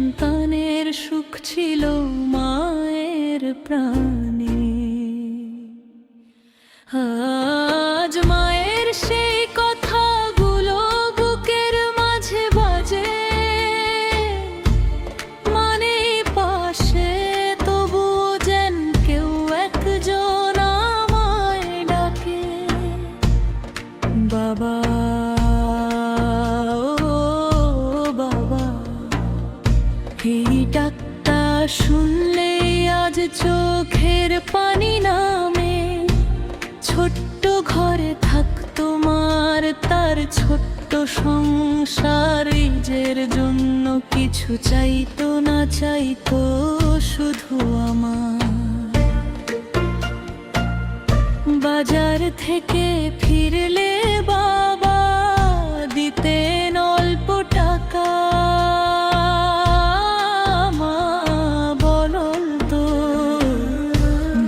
সন্তানের সুখ ছিল মায়ের প্রাণে। আজ মায়ের সেই কথাগুলো বুকের মাঝে বাজে, মানে পাশে তবু যেন কেউ একজন আমায় ডাকে। বাবা, এই ডাকটা শুনলেই আজ চোখের পানি নামে। ছোট্ট ঘরে থাকতো মার তার ছোট্ট সংসার, নিজের জন্য কিছু চাইতো না, চাইতো শুধু আমার। বাজার থেকে ফিরলে বাবা দিতেন অল্প টাকা।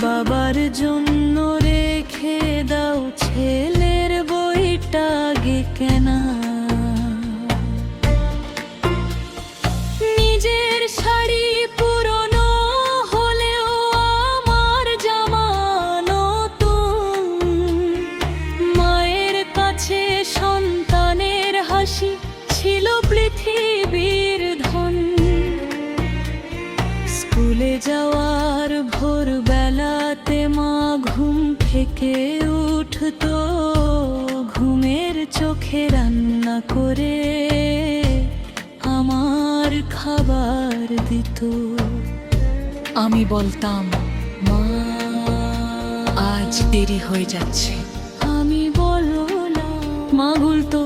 বাবার জন্য রেখে দাও ছেলের বইটা গে কেনা। নিজের শাড়ি পুরনো হলেও আমার জামা নতুন। মায়ের কাছে সন্তানের হাসি ছিল পৃথিবীর ধন। স্কুলে যাওয়ার ভোরবেলাতে মা ঘুম থেকে উঠতো, ঘুমের চোখে রান্না করে আমার খাবার দিত। আমি বলতাম, মা আজ দেরি হয়ে যাচ্ছে। আমি বললাম, মা বলতো,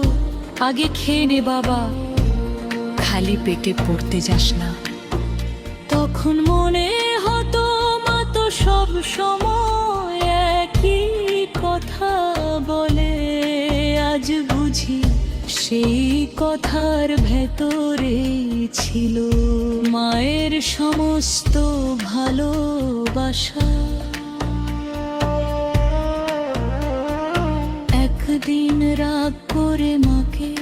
আগে খেয়ে নে বাবা, খালি পেটে পড়তে যাস না। তখন মনে হতো মা তো সব সময় একই কথা বলে। আজ বুঝি সেই কথার ভেতরে ছিল মায়ের সমস্ত ভালোবাসা। একদিন রাগ করে মাকে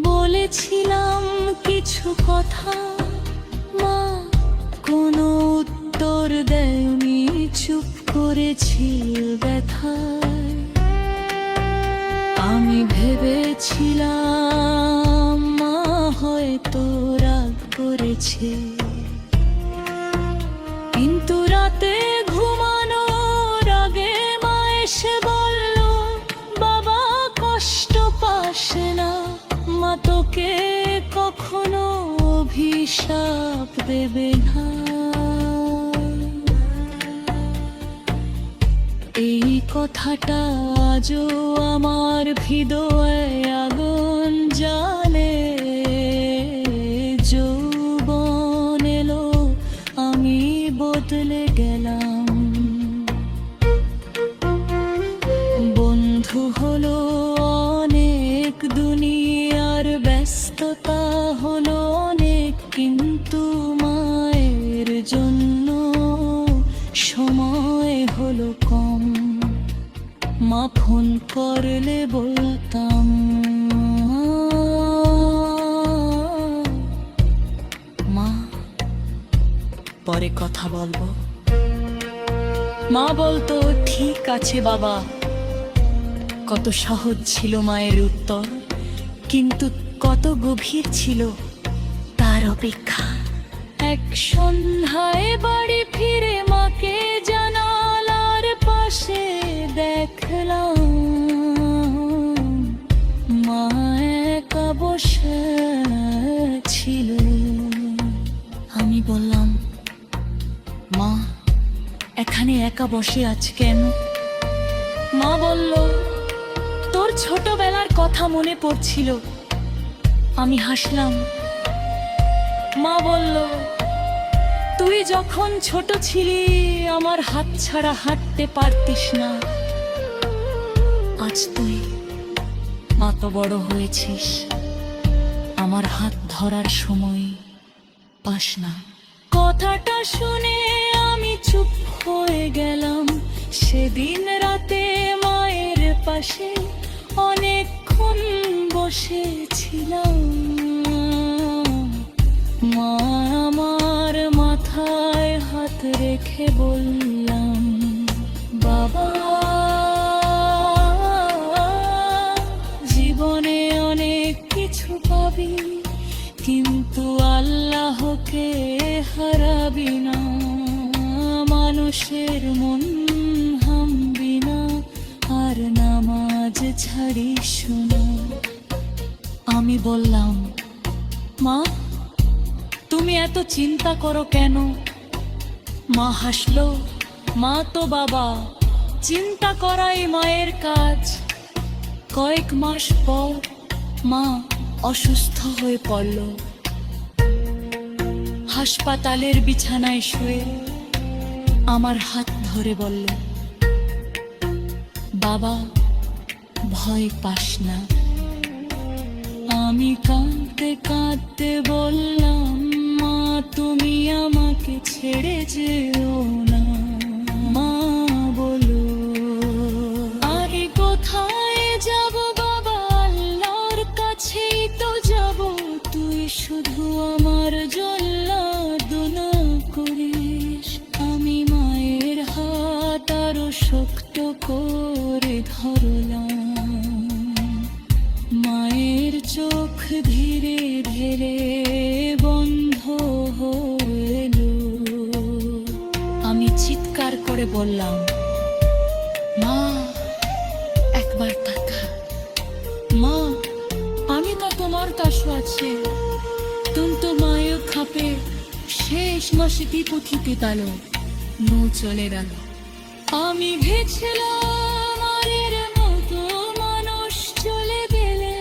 বলেছিলাম কিছু কথা, মা কোনো উত্তর দেয়নি, চুপ করেছিল ব্যথায়। আমি ভেবেছিলাম মা হয়তো রাগ করেছে, কিন্তু রাতে ঘুমানোর আগে মা এসে বলল, বাবা কষ্ট পাস না, মা তোকে কখনো অভিশাপ দেবে না। এই কথাটা আজও আমার হৃদয়ে আগুন জ্বালে। যৌবন এলো, আমি বদলে গেলাম। বন্ধু হলো অনেক, দুনিয়ার ব্যস্ততা হলো অনেক, কিন্তু মায়ের জন্য সময় হলো কম। মা ফোন করলে বলতাম, মা পরে কথা বলবো। মা বলতো, ঠিক আছে বাবা। কত সহজ ছিল মায়ের উত্তর, কিন্তু কত গভীর ছিল তার অপেক্ষা। এক সন্ধ্যায় বাড়ি ফিরে মাকে জানালার পাশে দেখলাম, মা একা বসে ছিল। আমি বললাম, মা এখানে একা বসে আছি কেন? মা বলল, তোর ছোটবেলার কথা মনে পড়ছিল। আমি হাসলাম। মা বলল, তুই যখন ছোট ছিলি আমার হাত ছাড়া হাঁটতে পারতিস না। আজ তুই এত বড় হয়েছিস, আমার হাত ধরার সময় পাস না। কথাটা শুনে আমি চুপ হয়ে গেলাম। সেদিন রাতে মায়ের পাশে অনেকক্ষণ বসেছিলাম। রেখে বললাম, বাবা জীবনে অনেক কিছু পাবি, কিন্তু আল্লাহকে হারাবি না। মানুষের মন হামবি না, আর নামাজ ছাড়িস না। আমি বললাম, মা তুমি এত চিন্তা করো কেন? মা হাসলো, মা তো বাবা, চিন্তা করাই মায়ের কাজ। কয়েক মাস পর মা অসুস্থ হয়ে পড়ল। হাসপাতালের বিছানায় শুয়ে আমার হাত ধরে বলল, বাবা ভয় পাস না। আমি কাঁদতে কাঁদতে বললাম, মা তুমি আমাকে ছেড়ে যেও না। মা বলো, আগে কোথায় যাব বাবা, আল্লাহর কাছেই তো যাব। তুই শুধু আমার জল্লাদ না করিস। আমি মায়ের হাত আরো শক্ত করে ধরলাম। মায়ের চোখ ধীরে ধীরে বন্ধ হল। আমি চিৎকার করে বললাম, মা একবার তাকা। মা আমি তো তোমার কাছে আছি। কিন্তু মায়ের খাপে শেষ মাসে পুঁথিতে তালো নো চলে গেল। আমি ভেবেছিলাম মায়ের মতো মানুষ চলে গেলে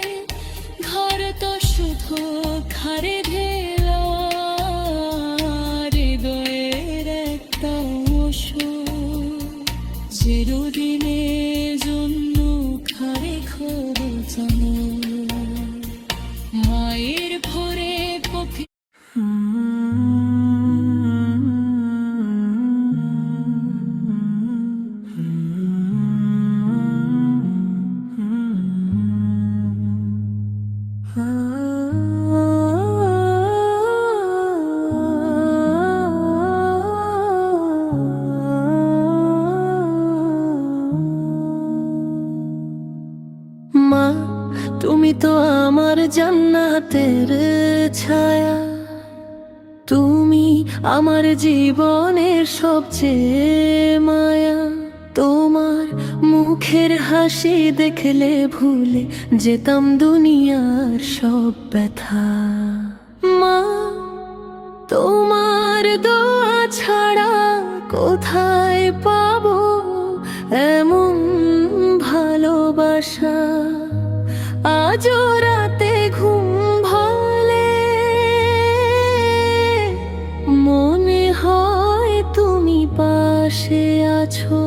ঘর তো শুধু খারে ঢেলা। হৃদয়ের একটা অংশ চিরদিনের জন্য খারে খোঁজানো। মায়ের ভরে পক্ষে মা তুমি তো আমার জান্নাতের ছায়া। তুমি আমার জীবনের সবচেয়ে মায়া। তোমার মুখের হাসি দেখলে ভুলে যেতাম দুনিয়ার সব ব্যথা। মা তোমার দোয়া ছাড়া কোথায় পাবো এমন ভালোবাসা। আজও রাতে ঘুম ভাঙলে মনে হয় তুমি পাশে আছো।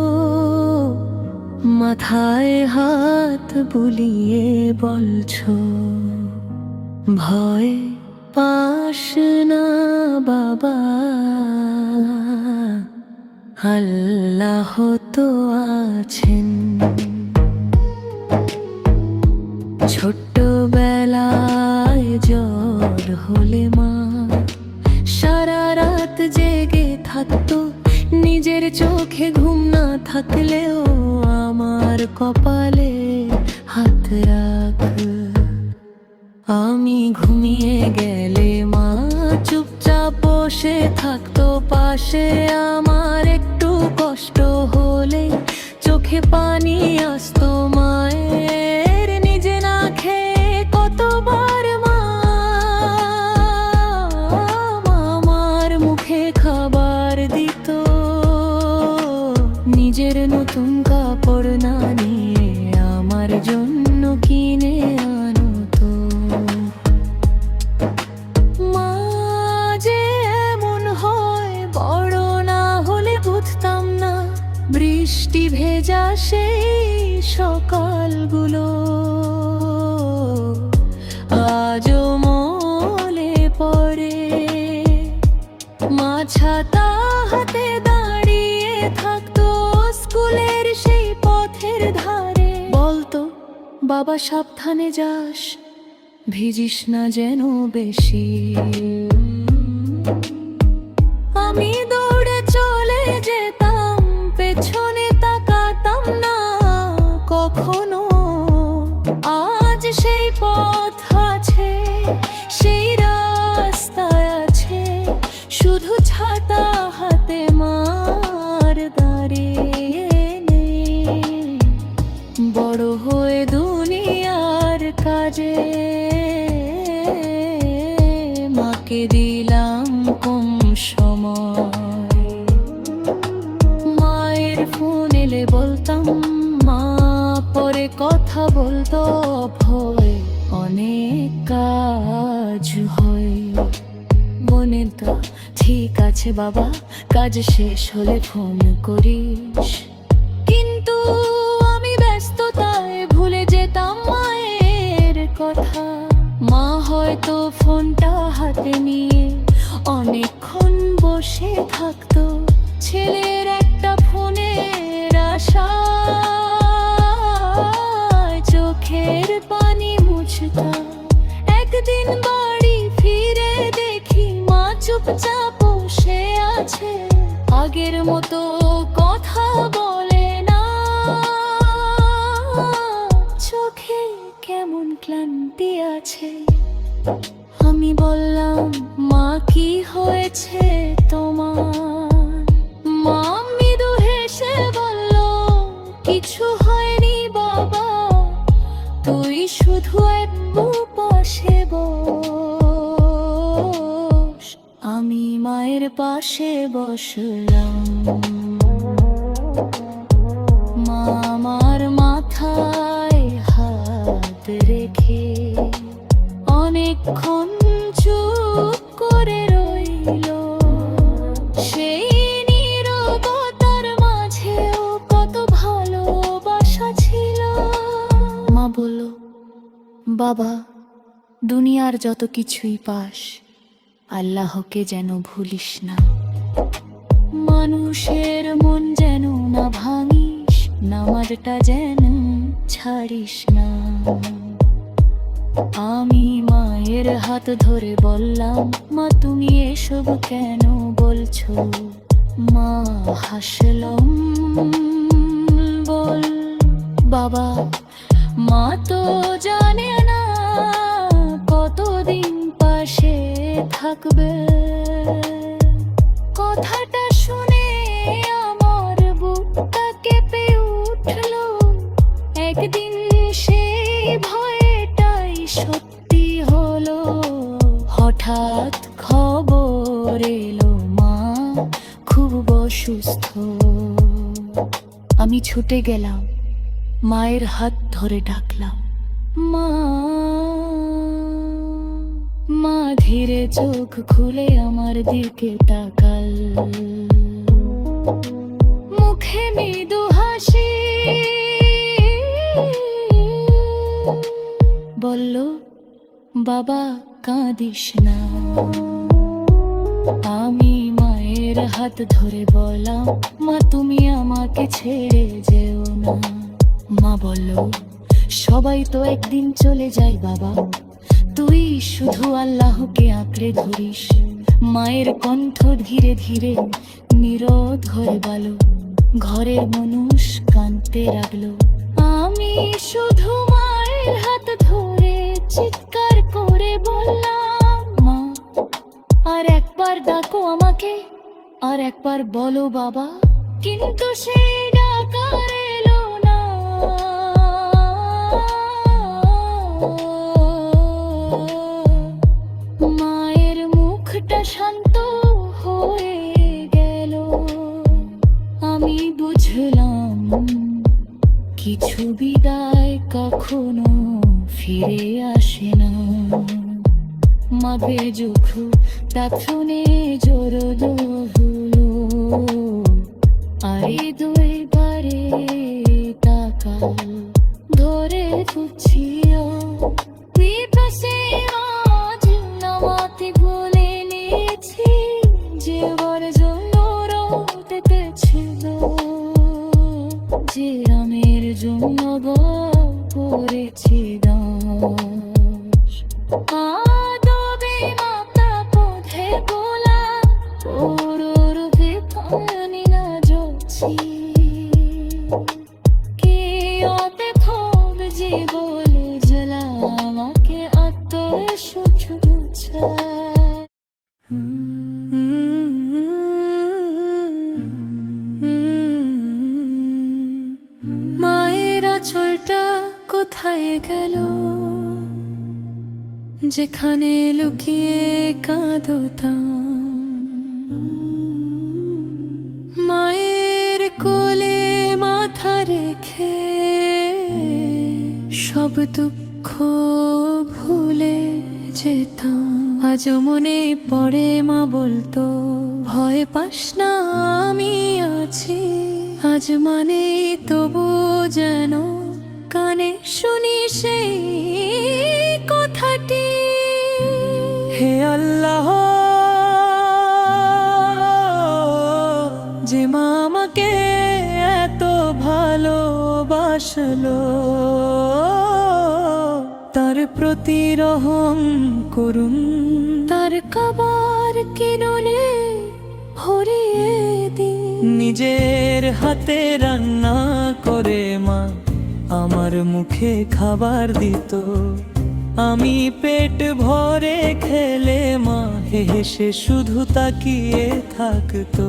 মাথায় হাত বুলিয়ে বলছো, ভয় পাস না বাবা, আল্লাহ তো আছেন। ছোট্টবেলায় জ্বর হলে মা সারা রাত জেগে থাকতো। নিজের চোখে ঘুম না থাকলেও আমার কপালে হাত রাখ। আমি ঘুমিয়ে গেলে মা চুপচাপ বসে থাকতো পাশে। আমার একটু কষ্ট হলে চোখে পানি আসতো মায়ের। নিজে না খেয়ে কতবার মা আমার মুখে খাবার দিত। নিজের নতুন কাপড় না নিয়ে আমার জন্য কিনে আনতো। মা যে এমন হয় বড় না হলে বুঝতাম না। বৃষ্টি ভেজা সেই সকালগুলো আজও মনে পড়ে। মা ছাতা হাতে দাঁড়িয়ে থাকতো স্কুলের সেই পথের ধারে। বলতো, বাবা সাবধানে যাস, ভিজিস না যেন বেশি। আমি দৌড়ে চলে তোকে দিলাম কম সময়। মায়ের ফোন এলে বলতাম মা, পরে কথা বলতো ভয়, অনেক কাজ হয়। বোনের তো ঠিক আছে বাবা, কাজ শেষ হলে ফোন করিস। কিন্তু আমি ব্যস্ততায় ভুলে যেতাম মায়ের কথা। মা হয়তো ফোনটা হাতে নিয়ে অনেকক্ষণ বসে থাকতো, ছেলের একটা ফোনের আশায় চোখের পানি মুছতাম। একদিন বাড়ি ফিরে দেখি মা চুপচাপ বসে আছে, আগের মতো কথা বলে না, চোখে কেমন ক্লান্তি আছে। আমি বললাম মা কি হয়েছে তোমার? মা মৃদু হেসে বলল কিছু হয়নি বাবা, তুই শুধু একটু পাশে বস। আমি মায়ের পাশে বসলাম, মা আমার মাথায় হাত রেখে অনেকক্ষণ চুপ করে রইল। সেই নীরবতার মাঝেও কত ভালোবাসা ছিল। মা বলল বাবা, দুনিয়ার যত কিছুই পাস, আল্লাহকে যেন ভুলিস না। মানুষের মন যেন না ভাঙিস, নামাজটা যেন ছাড়িস না। আমি মায়ের হাত ধরে বললাম মা তুমি এসব কেন বলছো? মা হাসলাম, বল বাবা, মা তো জানে না কতদিন পাশে থাকবে। কথাটা শুনে আমার বুকটা কেঁপে উঠল। একদিন সেই ভয়টাই সত্যি হলো। হঠাৎ খবর এলো মা খুব অসুস্থ। আমি ছুটে গেলাম, মায়ের হাত ধরে ডাকলাম মা। মা ধীরে চোখ খুলে আমার দিকে তাকাল, মুখে মৃদু হাসি, বলল বাবা কাঁদিস না। আমি মায়ের হাত ধরে বললাম মা তুমি আমাকে ছেড়ে যেও না। মা বলল সবাই তো একদিন চলে যায় বাবা, তুই শুধু আল্লাহকে আঁকড়ে ধরিস। মায়ের কণ্ঠ ধীরে ধীরে নীরব হয়ে গেল, ঘরের মানুষ কাঁদতে লাগলো। আমি শুধু মায়ের হাত ধরে চিৎকার করে বললাম মা আর একবার ডাকো আমাকে, আর একবার বলো বাবা। কিন্তু সেই ডাকার এলো না। মায়ের মুখটা শান্ত হয়ে গেল। আমি বুঝলাম কিছু বিদায় কখনো ফিরে আসে না। মা বেজুখ দাফনে জোর হলো, আরে দুই বারে তাকাল ধরে খুঁজছিও। বিপাশে আজ নামাতে ভুলে নিয়েছি, যেবার জন্য রোদেতেছিল, যে রামের জন্য করেছি দাস। আদবে মাতা পথে গোলা, ওর পানি না জ্বলছি, কে অতে খোব যে বলে জ্বলা আমাকে আত্মসুখ বুঝায়। মায়ের আঁচলটা কোথায় গেল, যেখানে লুকিয়ে কাঁদতাম, মায়ের কোলে মাথা রেখে সব দুঃখ ভুলে যেতাম। আজও মনে পড়ে মা বলতো, ভয় পাস না আমি আছি। আজ মানে তবু যেন কানে শুনি সেই কথাটি। হে আল্লাহ, যে মা আমাকে এত ভালোবাসলো, তার প্রতি রহম করুন। তার কাবার কিরণে ভরিয়ে দিন। নিজের হাতে রান্না করে মা আমার মুখে খাবার দিত। আমি পেট ভরে খেলে মা হেসে শুধু তাকিয়ে থাকতো।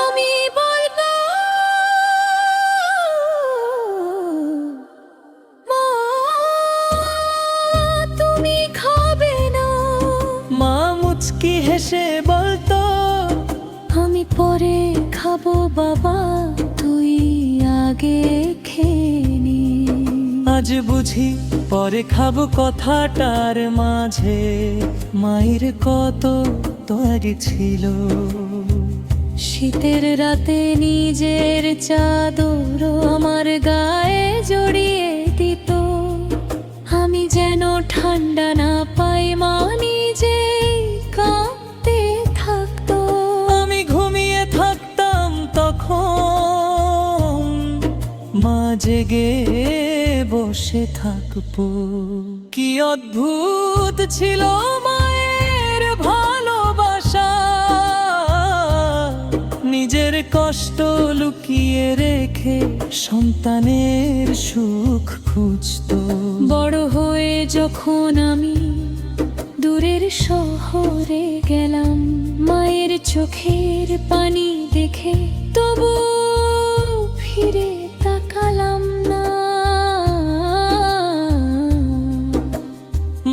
আমি বলবো, মা তুমি খাবে না? মা মুচকি হেসে বলতো, আমি পরে খাবো বাবা, তুই আগে খেয়ে নি। আজ বুঝি পরে খাবো কথাটার মাঝে মায়ের কত তৈরি ছিল। শীতের রাতে নিজের চাদর আমার গায়ে জড়িয়ে দিত। আমি যেন ঠান্ডা না পাই, মা নিজেই কাঁদতে থাকতো। আমি ঘুমিয়ে থাকতাম তখন, মা জেগে বসে থাকবো। কি অদ্ভুত ছিল মায়ের ভালোবাসা, নিজের কষ্ট লুকিয়ে রেখে সন্তানের সুখ খুঁজতো। বড় হয়ে যখন আমি দূরের শহরে গেলাম, মায়ের চোখের পানি দেখে তবু ফিরে তাকালাম না।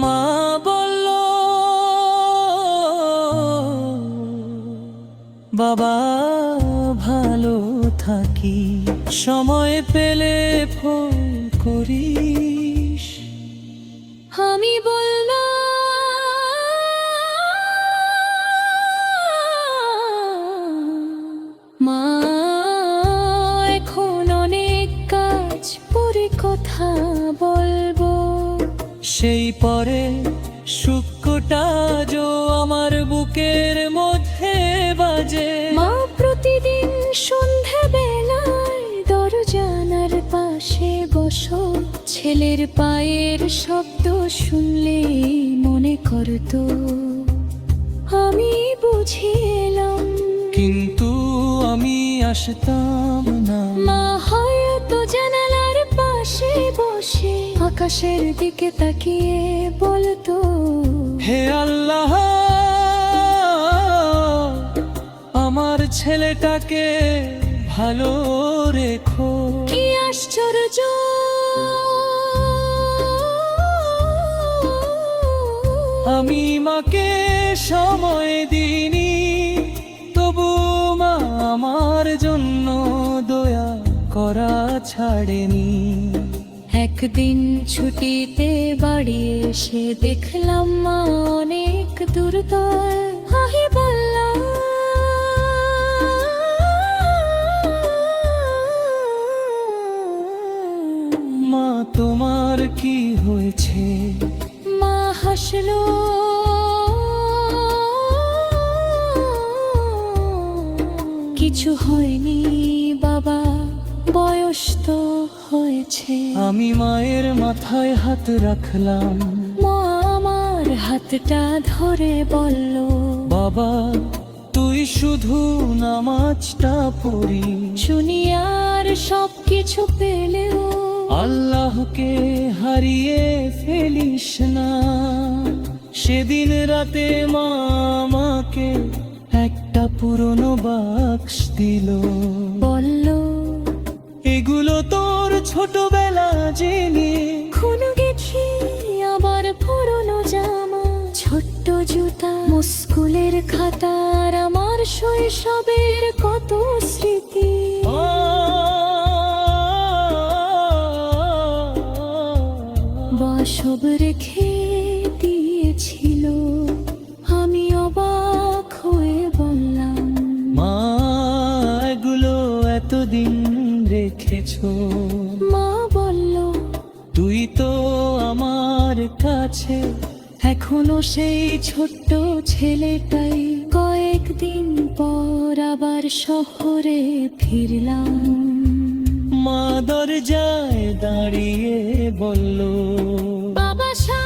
মা বলল, বাবা ভালো থাকি, সময় পেলে ফোন করিস। আমি বললাম, মা এখন অনেক কাজ পরে কথা বলবো। সেই পরে শুক্রটা যো আমার বুকের মধ্যে বাজে। মা প্রতিদিন সন্ধে বেলায় দরজানার পাশে বসো, ছেলের পায়ের শব্দ শুনলে মনে করতো আমি বুঝি এলাম। কিন্তু আমি আসতাম না। মা হয়তো জানালার পাশে বসে আকাশের দিকে তাকিয়ে বলতো, হে আল্লাহ, আমার ছেলেটাকে ভালো রেখো। কি আশ্চর্য, আমি মাকে সময় দিইনি, তবু মা আমার জন্য দয়া করা ছাড়েনি। একদিন ছুটিতে বাড়ি এসে দেখলাম মা অনেক দুর্বল। আমি বললাম, মা তোমার কি হয়েছে? মা হাসলো, কিছু হয়নি বাবা, বয়স তো হয়েছে। আমি মায়ের মাথায় হাত রাখলাম। মা আমার হাতটা ধরে বলল, বাবা তুই শুধু নামাজটা পড়ি, দুনিয়ার সব কিছু পেলেও আল্লাহকে হারিয়ে ফেলিস না। সেদিন রাতে মা আমাকে একটা পুরনো বাক্স দিল, বলল, এগুলো তোর ছোটবেলা যিনি খুনো গেছি আবার পুরনো জামা, ছোট্ট জুতা, স্কুলের খাতার আমার শৈশবের কত স্মৃতি। বাসব রেখে দিয়েছিল, আমি অবাক হয়ে বললাম, মা এগুলো এতদিন রেখেছো? মা বলল, তুই তো আমার কাছে এখনো সেই ছোট্ট ছেলেটাই। কয়েকদিন পর আবার শহরে ফিরলাম, মা দরজায় দাঁড়িয়ে বলল, বাবা সাদ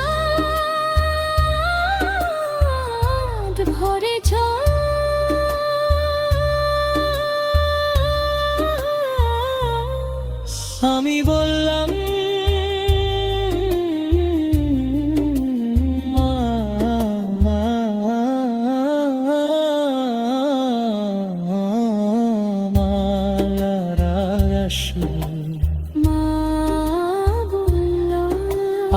ভরে আমি বললাম, মা, মা বলল,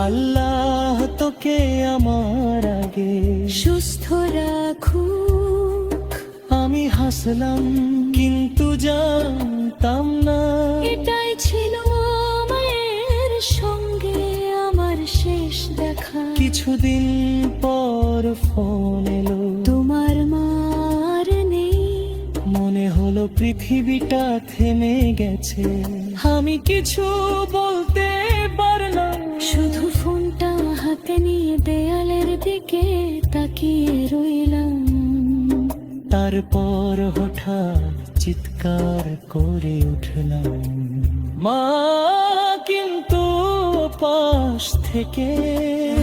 আল্লাহ তোকে আমার আগে সুস্থ রাখুক। আমি হাসলাম, কিন্তু জানতাম না এটাই ছিল মায়ের সঙ্গে আমার শেষ দেখা। কিছুদিন পর ফোন এলো, তোমার মার নেই। মনে হলো পৃথিবীটা থেমে গেছে। আমি কিছু বলতে পারলাম, শুধু ফোনটা হাতে নিয়ে দেয়ালের দিকে তাকিয়ে রইলাম। তারপর হঠাৎ চিৎকার করে উঠলাম, মা! কিন্তু পাশ থেকে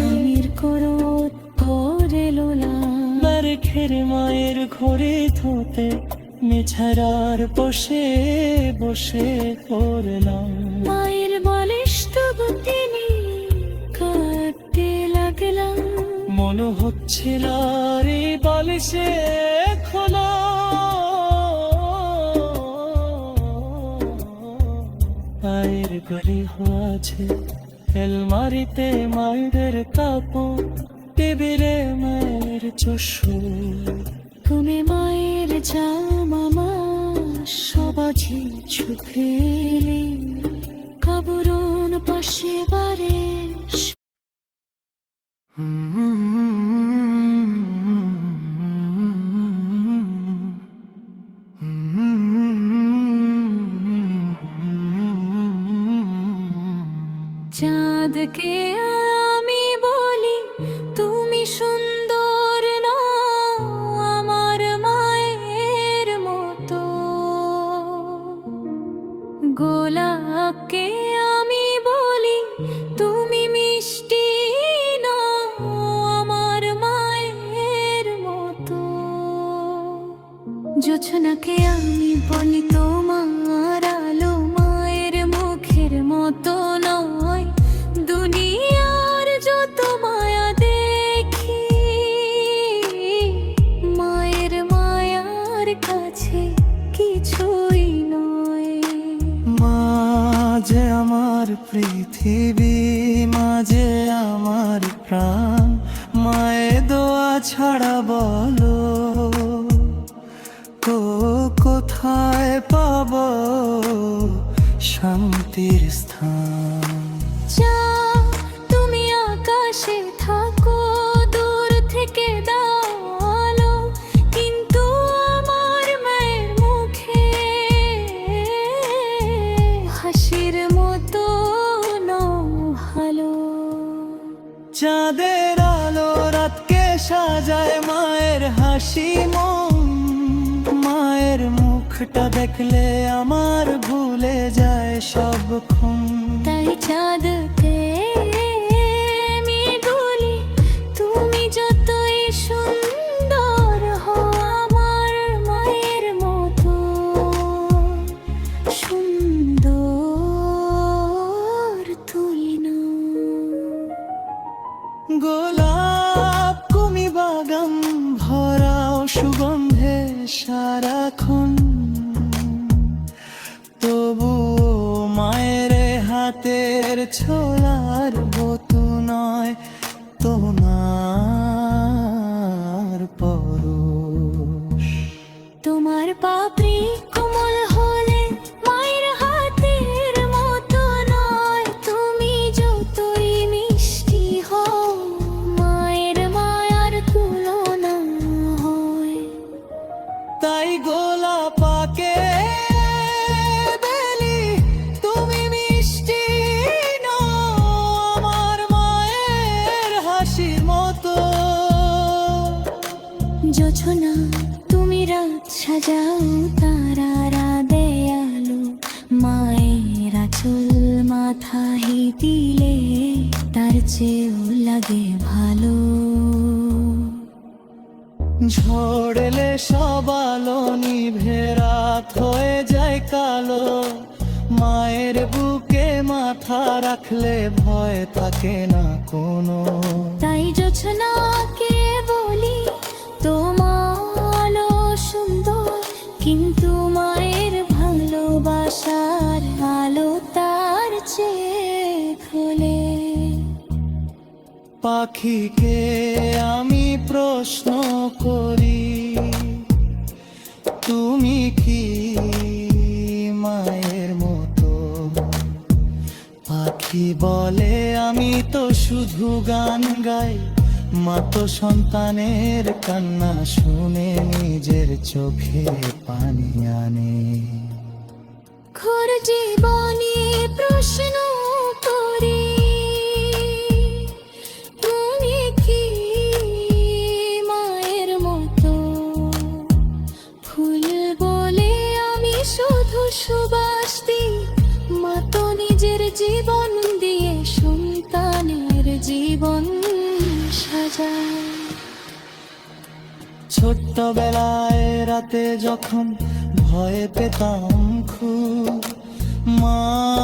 আমির করত করে লোলাম। বারেখের মায়ের ঘরে ধোতে মেছারার বসে বসে করলাম। মায়ের বলিস তবু তিনি কাঁদতে লাগলাম। মনে হচ্ছিল রে বালিশে খোলা পায়ের গলি আছে, এলমারিতে মায়ের কাপড়, টেবিলে মায়ের চশু। তুমি মায়ের জামা মা সবাজি ছুপেলে কাবরন পাশে বারে। চাঁদকে আমি বলি তুমি সুন্দর না আমার মায়ের মতো। গোলাপকে আমি বলি তুমি মিষ্টি না আমার মায়ের মতো। জোছনাকে আমি বলি তোমার আলো মায়ের মুখের মতো নয়। দুনিয়ার যত মায়া দেখি মায়ের মায়ার কাছে কিছুই নয়। মাঝে আমার পৃথিবী, মাঝে আমার প্রাণ, মায়ের দোয়া ছাড়া বলো তো কোথায় পাবো শান্তির স্থান। যা তুমি আকাশে থাকো দূর থেকে দাঁড়ালো, কিন্তু আমার মায়ের মুখে হাসির মতো নও ভালো। চাঁদের আলো রাতকে সাজায়, মায়ের হাসি মন। মায়ের মুখটা দেখলে আমার ভুলে যায় সবক্ষণ। তাই চাঁদকে আমি বলি তুমি যতই সুন্দর হও আমার মায়ের মতো সুন্দর তুই না। গোলাপ কুমি বাগান ভরাও সুগন্ধে সারাক্ষণ, তবু মায়ের ছোলার বতু নয় তোমার পরশ। তোমার পাপড়ি কোমল হলে মায়ের হাতের মতো নয়, তুমি যতই মিষ্টি হও মায়ের মায়ার তুলনা হয়। তাই গোলাপাকে বেলি তুমি মিষ্টি নও আমার মায়ের হাসির মতো। জোছনা তুমি রাত সাজাও তারারা দেয়ালো, মায়ের আঁচল মাথায় দিলে তার চেয়েও লাগে ভালো। ঝড়লে সব আলো নিভে রাত হয়ে যায় কালো, মায়ের বুকে মাথা রাখলে ভয় থাকে না কোনো। তাই জোছনাকে বলি তোমার আলো সুন্দর, কিন্তু মায়ের ভালোবাসার আলো তার চেয়ে খোলে। পাখিকে আমি প্রশ্ন করি, তুমি কি মায়ের মতো? পাখি বলে আমি তো শুধু গান গাই, মা তো সন্তানের কান্না শুনে নিজের চোখে পানি আনে। ঘোর জীবনে প্রশ্ন করি, তুমি কি মায়ের মতো? ফুল বলে আমি শুধু সুবাস দিই, মা তো নিজের জীবন দিয়ে সন্তানের জীবন সাজায়। ছোট্টবেলায় রাতে যখন ভয় পেতাম খুব, মা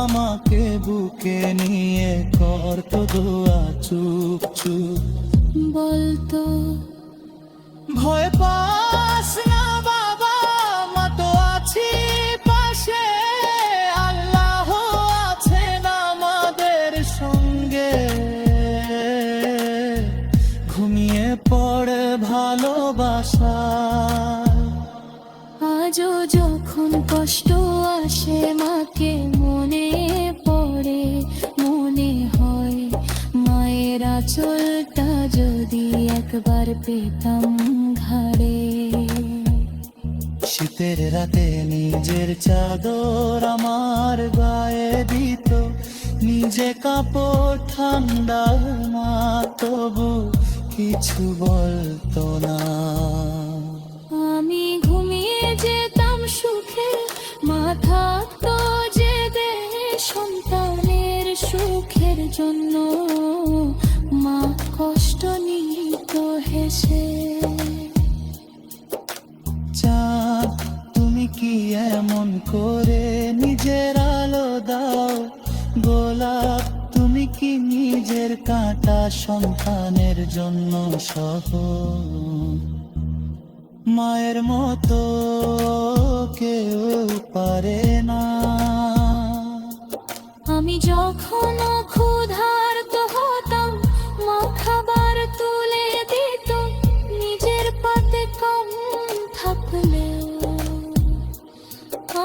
আমাকে বুকে নিয়ে করতো দোয়া চুপ চুপ। বলতো ভয় পাস না বাবা, মা তো আছি পাশে, আল্লাহ আছেন আমাদের সঙ্গে। ঘুমিয়ে পড়ে ভালোবাসা। আজও যখন কষ্ট আসে মাকে মনে পড়ে, মনে হয় মায়ের আঁচলটা যদি একবার পেতাম ঘাড়ে। শীতের রাতে নিজের চাদর আমার গায়ে দিত, নিজে কাপড় ঠান্ডা মা তবু কিছু বলতো না। আমি ঘুমিয়ে যেতাম সুখে, মা থাকতো জেগে সন্তানের সুখের জন্য, মা কষ্ট নিত হেসে। চাঁদ তুমি কি এমন করে নিজের আলো দাও? গোলাপ তুমি কি নিজের কাঁটা সন্তানের জন্য সহ? মায়ের মতো কেউ পারে না। আমি যখন ক্ষুধার্ত হতাম মা খাবার তুলে দিত, নিজের পাতে কম থাকলেও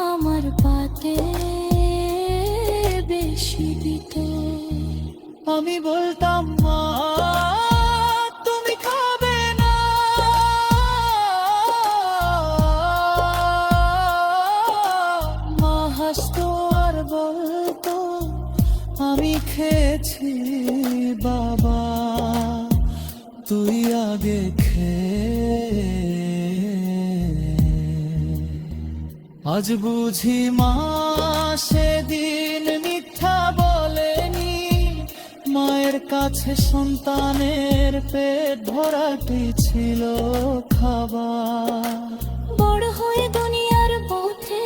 আমার পাতে বেশি দিত। আমি বলতাম মা তুমি খাবে না, মা হাসতো আর বলতো আমি খেয়েছি বাবা, তুই আগে খেয়ে। আজ বুঝি মা সেদিন মিথ্যা বলেনি, মায়ের কাছে সন্তানের পেট ভরাটি ছিল খাবার। বড় হয়ে দুনিয়ার পথে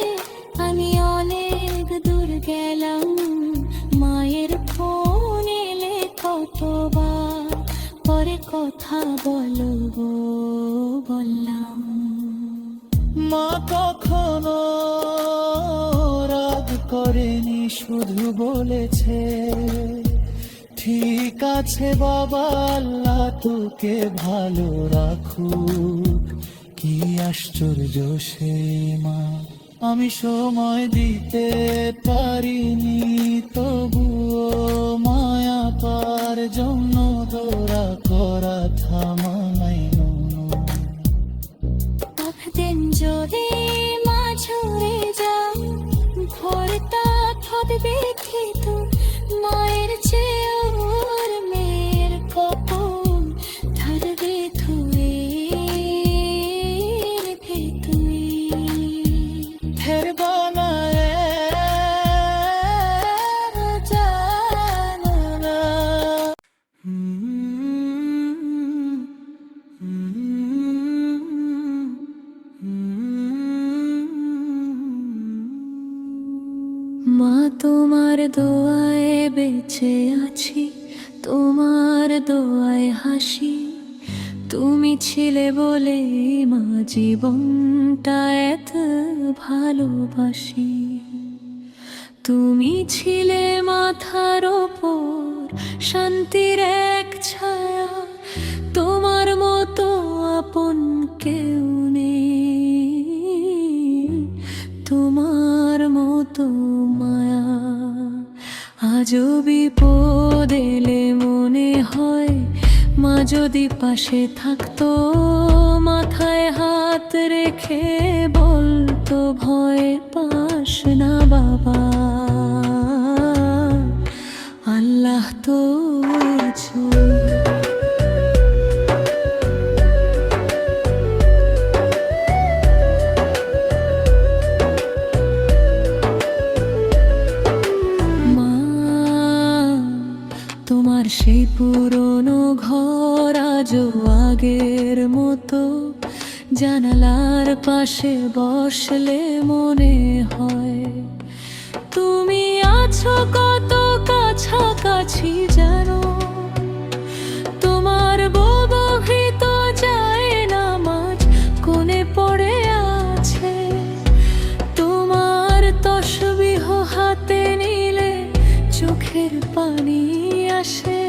আমি অনেক দূর গেলাম, মায়ের ফোন এলে কতবার পরে কথা বলবো বললাম। মা কখনো রাগ করেনি, শুধু বলেছে ঠিক আছে বাবা, আল্লাহ তোকে ভালো রাখুক। কি আশ্চর্য সে মা, আমি সময় দিতে পারিনি, তবুও মায়া পার জন্য দৌড়া করা থামাই দিন যদি মা ঝরে যাও, ভরতা থাকবে কিন্তু মায়ের চেয়ে ওর মেয়ের কপন ধরবে ধুয়ে ভেতুয়ে। ফের বানায় জানো না। মা তোমার দোয়ায় বেঁচে আছি, তোমার দোয়ায় হাসি, তুমি ছিলে বলে মা জীবনটা এত ভালোবাসি। তুমি ছিলে মাথার ওপর শান্তির এক ছায়া, তোমার মতো আপন কেউ নেই, তোমার মতো মায়া। আজও বিপদ এলে মনে হয় মা যদি পাশে থাকতো, মাথায় হাত রেখে বলতো ভয় পাস না বাবা, আল্লাহ তো তোমার সেই পুরনো ঘর আজও আগের মতো, জানালার পাশে বসলে মনে হয় তুমি আছো কত কাছাকাছি জানো। তোমার ব্যবহৃত যায় নামাজ কোণে পড়ে আছে, তোমার তসবিহ হাতে নিলে চোখের পানি আসে।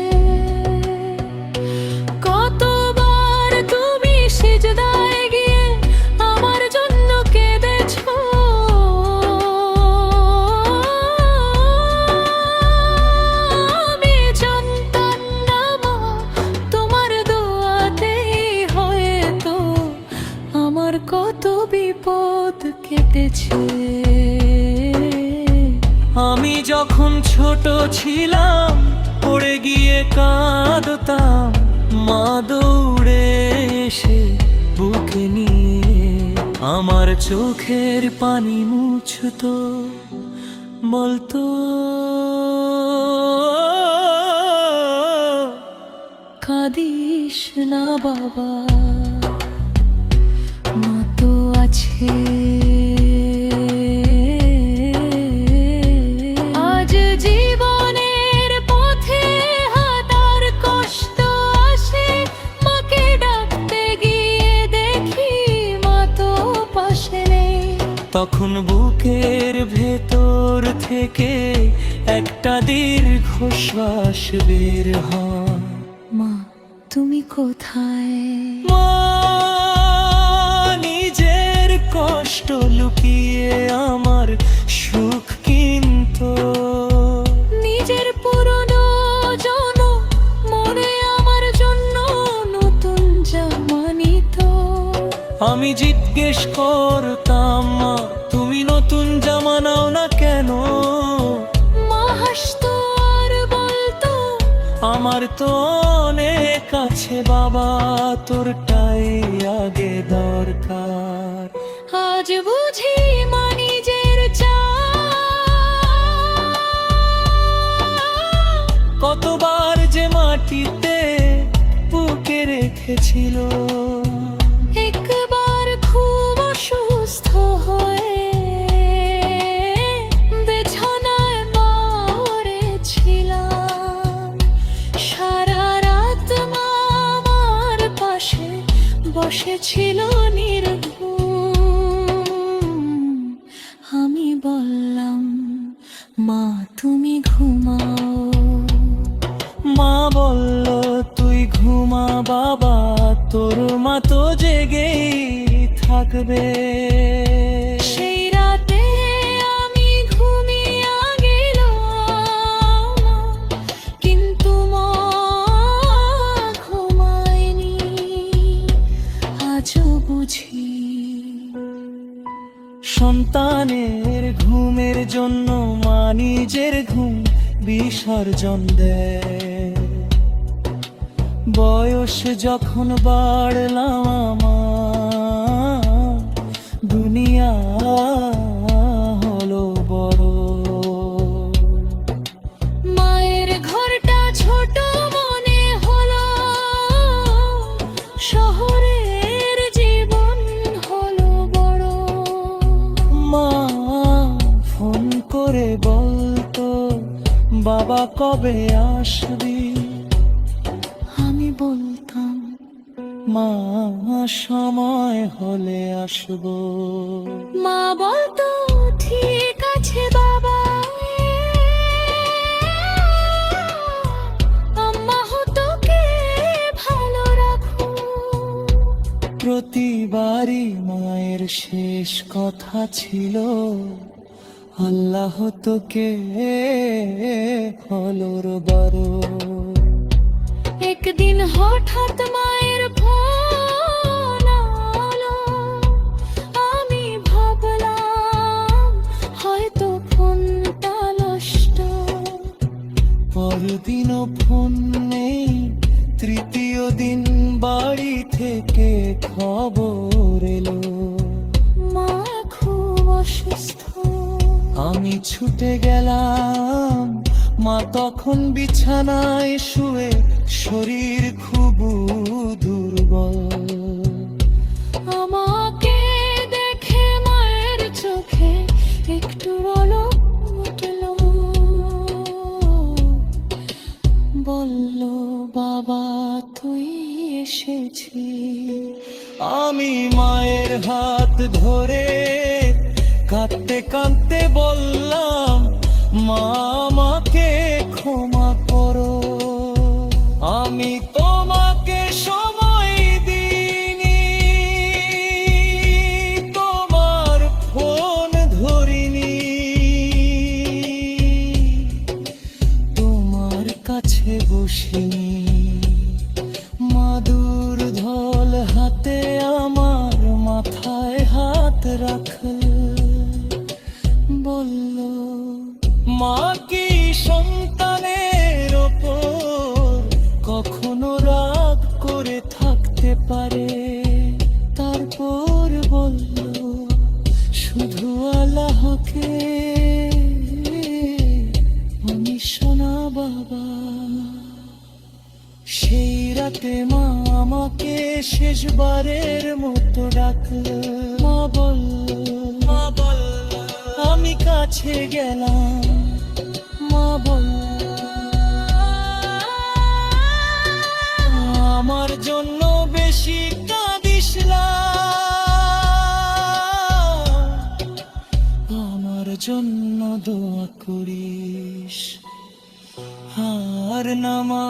কতবার তুমি সিজদায় গিয়ে আমার জন্য কেঁদেছো, আমি জানতাম না মা তোমার দোয়াতেই হয়তো আমার কত বিপদ কেটেছে। আমি যখন ছোট ছিলাম পড়ে গিয়ে কাঁদতাম, মা দৌড়ে এসে বুকে নিয়ে আমার চোখের পানি মুছতো, বলতো কাঁদিস না বাবা, মা তো আছে। আজ জীবনের পথে হাঁটার কষ্ট আসে, মাকে ডাকতে গিয়ে দেখি মা তো পাশে নেই। তখন বুকের ভেতর থেকে একটা দীর্ঘশ্বাস বের হয়, মা তুমি কোথায়? মা নিজের কষ্ট লুকিয়ে আমার সুখ কিনতো, নিজের পুরনো জন মনে আমার জন্য নতুন জামা নিত। আমি জিজ্ঞেস করতাম মা তুমি নতুন জামা নাও না কেন, মা হাসতো আর বলতো আমার তো অনেক আছে বাবা, তোরটাই আগে দরকার। আজ বুঝি মা নিজের কতবার যে মাটিতে বুকে রেখেছিল, একবার খুব অসুস্থ হয়ে বিছানায় পড়েছিলাম, সারা রাত মা আমার পাশে বসেছিল নির্ঘুম। আমি বললাম ঘুমা বাবা, তোর মা তো জেগেই থাকবে। সেই রাতে আমি ঘুমিয়ে গেলাম, কিন্তু মা ঘুমায়নি। আজও বুঝি সন্তানের ঘুমের জন্য মা নিজের ঘুম বিসর্জন দেয়। বয়স যখন বাড়লাম আমার, দুনিয়া হলো বড়। মায়ের ঘরটা ছোট মনে হলো, শহরের জীবন হলো বড়। মা ফোন করে বলতো, বাবা কবে আসবি? আমি বলতাম, মা সময় হলে আসবো। মা বলতো ঠিক আছে বাবা, আম্মা তোকে ভালো রাখো। প্রতিবারই মায়ের শেষ কথা ছিল, আল্লাহ তোকে হলোর বারো। একদিন হঠাৎ মায়ের ফোন আলো, আমি ভাবলাম হয়তো ফোনটা নষ্ট। পরদিনও ফোন নেই, তৃতীয় দিন বাড়ি থেকে খবর এলো মা খুব অসুস্থ। আমি ছুটে গেলাম, মা তখন বিছানায় শুয়ে, শরীর খুব দুর্বল। আমাকে দেখে মায়ের চোখে একটু পলক উঠলো, বলল বাবা তুই এসেছিস। আমি মায়ের হাত ধরে কাঁদতে কাঁদতে বললাম, মা আমাকে ক্ষমা করো, আমি তোমাকে সময় দিইনি, তোমার ফোন ধরিনি, তোমার কাছে বসিনি। মাদুর ধল হাতে আমার মাথায় হাত রাখল, বলল মা কি সন্তানের ওপর কখনো রাগ করে থাকতে পারে? তারপর বলল, শুধু আল্লাহকে আমি শোনা বাবা। সেই রাতে মা আমাকে শেষবারের মতো ডাকল, মা বলল, আমি কাছে গেলাম, মা বলল, আমার জন্য বেশি কাঁদিস না, আমার জন্য দোয়া করিস। আর নামা